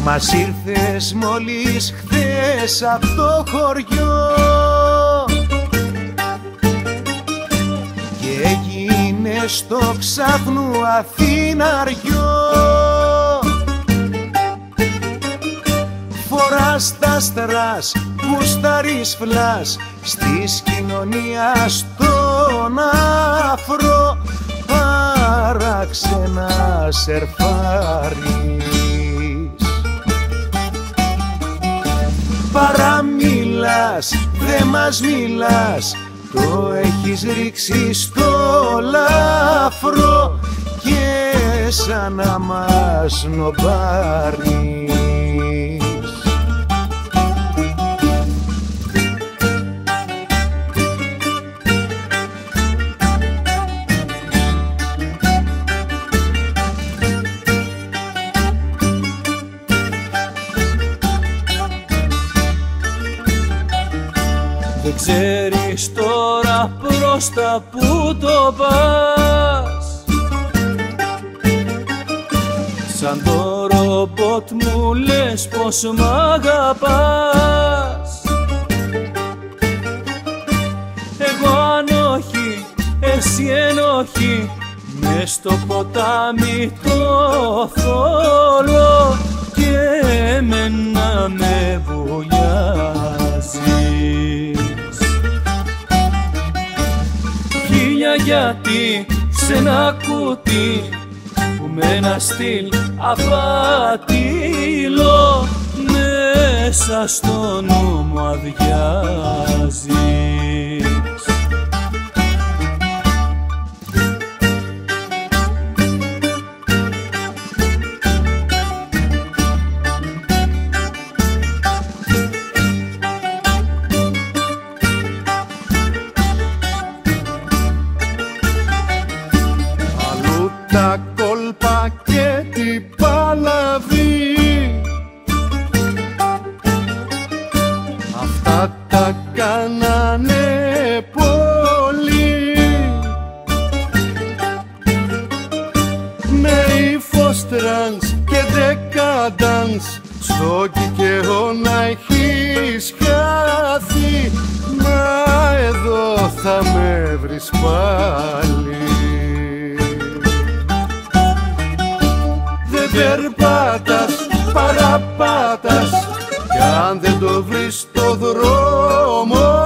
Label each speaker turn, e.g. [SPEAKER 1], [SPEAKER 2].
[SPEAKER 1] Μας ήρθες μόλις χθες απ' το χωριό και έγινες το ξάφνου Αθηναριό. Φοράς τα στρας, γουστάρεις φλας, στις κοινωνίας τον αφρό παράξενα σερφάρεις. Παραμιλάς, δε μας μιλάς, το έχεις ρίξει στο λάφρο και σαν να μας νομπάρεις.
[SPEAKER 2] Δεν ξέρεις τώρα προς τα που το πας, σαν το ρομπότ μου λες πως μ' αγαπάς. Εγώ αν όχι, εσύ ενοχή, μες στο ποτάμι το θόλο και εμένα με βουλιάζεις. Χίλια γιατί σε ένα κουτί που με ένα στυλ απατήλο μέσα στο νου μου αδειάζεις.
[SPEAKER 1] Τα κόλπα και την παλαβή, αυτά τα κάνανε πολλοί. Με ύφος τρανς και δεκάντανς, στο κικαιό να έχεις χάθει, μα εδώ θα με βρεις πάλι. Περπάτας, παραπάτας, κι αν δεν το βρεις στο δρόμο